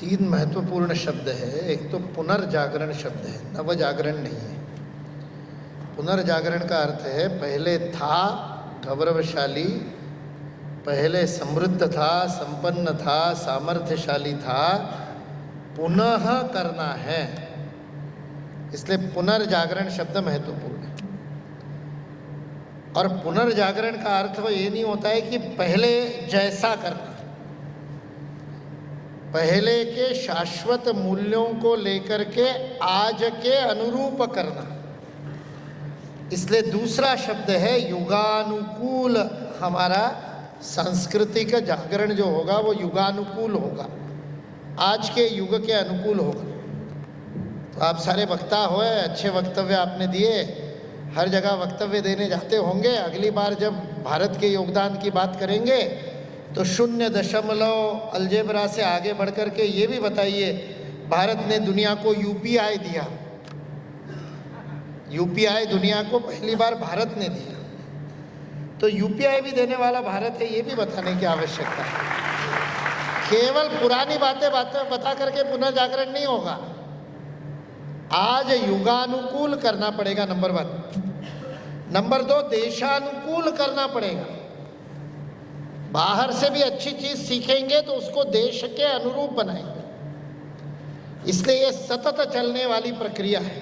तीन महत्वपूर्ण शब्द है। एक तो पुनर्जागरण शब्द है, नवजागरण नहीं है। पुनर्जागरण का अर्थ है पहले था गौरवशाली, पहले समृद्ध था, संपन्न था, सामर्थ्यशाली था, पुनः करना है। इसलिए पुनर्जागरण शब्द महत्वपूर्ण है। और पुनर्जागरण का अर्थ वो ये नहीं होता है कि पहले जैसा करना, पहले के शाश्वत मूल्यों को लेकर के आज के अनुरूप करना। इसलिए दूसरा शब्द है युगानुकूल। हमारा सांस्कृतिक जागरण जो होगा वो युगानुकूल होगा, आज के युग के अनुकूल होगा। तो आप सारे वक्ता हुए, अच्छे वक्तव्य आपने दिए, हर जगह वक्तव्य देने जाते होंगे। अगली बार जब भारत के योगदान की बात करेंगे तो 0.0 अलजेब्रा से आगे बढ़ कर के ये भी बताइए, भारत ने दुनिया को यूपीआई दिया। यूपीआई दुनिया को पहली बार भारत ने दिया, तो यूपीआई भी देने वाला भारत है, ये भी बताने की आवश्यकता है। केवल पुरानी बातें बता करके पुनर्जागरण नहीं होगा। आज युगानुकूल करना पड़ेगा, नंबर 1। नंबर 2, देशानुकूल करना पड़ेगा। बाहर से भी अच्छी चीज सीखेंगे तो उसको देश के अनुरूप बनाएंगे। इसलिए ये सतत चलने वाली प्रक्रिया है।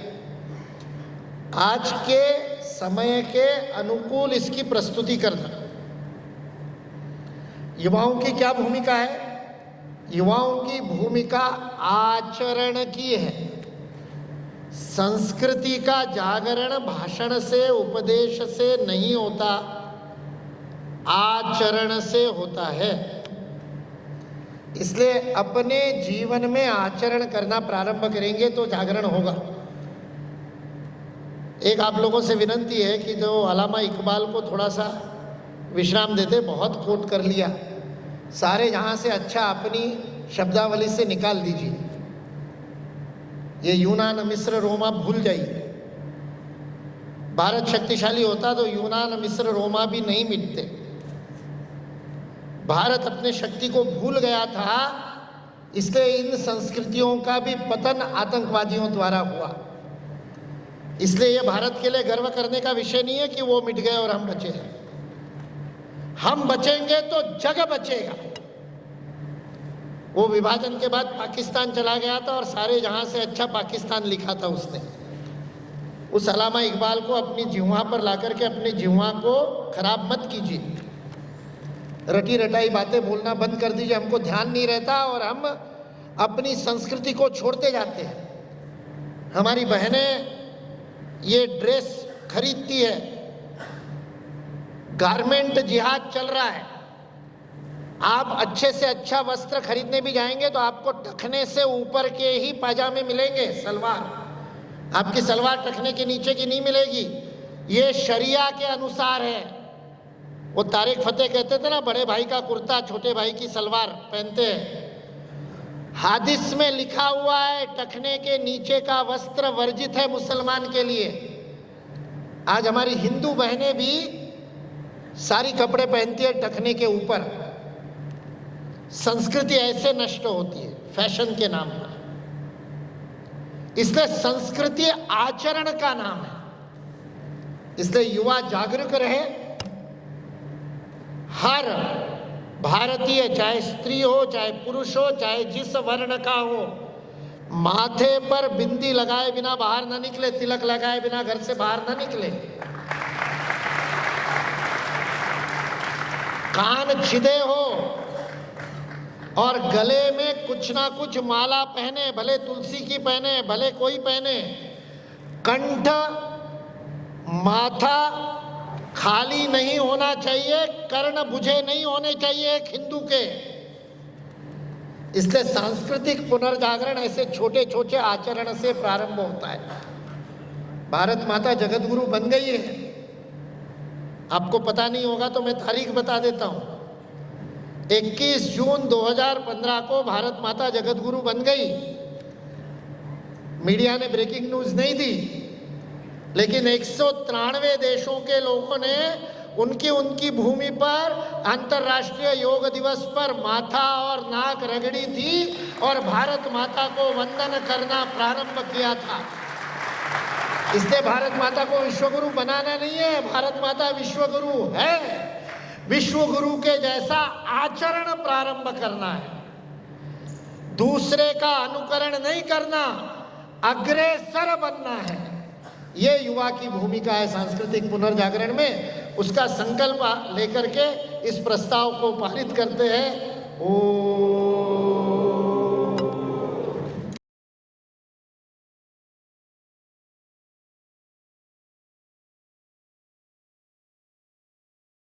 आज के समय के अनुकूल इसकी प्रस्तुति करना। युवाओं की क्या भूमिका है? युवाओं की भूमिका आचरण की है। संस्कृति का जागरण भाषण से, उपदेश से नहीं होता, आचरण से होता है। इसलिए अपने जीवन में आचरण करना प्रारंभ करेंगे तो जागरण होगा। एक आप लोगों से विनंती है कि जो अल्लामा इकबाल को थोड़ा सा विश्राम देते, बहुत कोट कर लिया, सारे जहां से अच्छा अपनी शब्दावली से निकाल दीजिए। ये यूनान, मिस्र, रोमा भूल जाइए। भारत शक्तिशाली होता तो यूनान, मिस्र, रोमा भी नहीं मिटते। भारत अपने शक्ति को भूल गया था, इसलिए इन संस्कृतियों का भी पतन आतंकवादियों द्वारा हुआ। इसलिए यह भारत के लिए गर्व करने का विषय नहीं है कि वो मिट गए और हम बचे हैं। हम बचेंगे तो जग बचेगा। वो विभाजन के बाद पाकिस्तान चला गया था और सारे जहां से अच्छा पाकिस्तान लिखा था उसने। उस अल्लामा इकबाल को अपनी जिह्वा पर लाकर के अपनी जिह्वा को खराब मत कीजिए। रटी रटाई बातें बोलना बंद कर दीजिए। हमको ध्यान नहीं रहता और हम अपनी संस्कृति को छोड़ते जाते हैं। हमारी बहनें ये ड्रेस खरीदती है, गारमेंट जिहाद चल रहा है। आप अच्छे से अच्छा वस्त्र खरीदने भी जाएंगे तो आपको टखने से ऊपर के ही पाजामे मिलेंगे, सलवार। आपकी सलवार टखने के नीचे की नहीं मिलेगी। ये शरिया के अनुसार है। वो तारिक फतेह कहते थे ना, बड़े भाई का कुर्ता छोटे भाई की सलवार पहनते हैं। हादिस में लिखा हुआ है टखने के नीचे का वस्त्र वर्जित है मुसलमान के लिए। आज हमारी हिंदू बहनें भी सारी कपड़े पहनती है टखने के ऊपर। संस्कृति ऐसे नष्ट होती है फैशन के नाम पर। इसलिए संस्कृति आचरण का नाम है। इसलिए युवा जागरूक रहे। हर भारतीय, चाहे स्त्री हो, चाहे पुरुष हो, चाहे जिस वर्ण का हो, माथे पर बिंदी लगाए बिना बाहर ना निकले, तिलक लगाए बिना घर से बाहर ना निकले, कान छिदे हो और गले में कुछ ना कुछ माला पहने, भले तुलसी की पहने, भले कोई पहने। कंठ, माथा खाली नहीं होना चाहिए, कर्ण बुझे नहीं होने चाहिए एक हिंदू के। इसलिए सांस्कृतिक पुनर्जागरण ऐसे छोटे छोटे आचरण से प्रारंभ होता है। भारत माता जगत गुरु बन गई है। आपको पता नहीं होगा तो मैं तारीख बता देता हूं। 21 जून 2015 को भारत माता जगत गुरु बन गई। मीडिया ने ब्रेकिंग न्यूज नहीं दी, लेकिन 193 देशों के लोगों ने उनकी उनकी भूमि पर अंतर्राष्ट्रीय योग दिवस पर माथा और नाक रगड़ी थी और भारत माता को वंदन करना प्रारंभ किया था। इसलिए भारत माता को विश्वगुरु बनाना नहीं है, भारत माता विश्वगुरु है। विश्वगुरु के जैसा आचरण प्रारंभ करना है, दूसरे का अनुकरण नहीं करना, अग्रेसर बनना है। ये युवा की भूमिका है सांस्कृतिक पुनर्जागरण में। उसका संकल्प लेकर के इस प्रस्ताव को पारित करते हैं।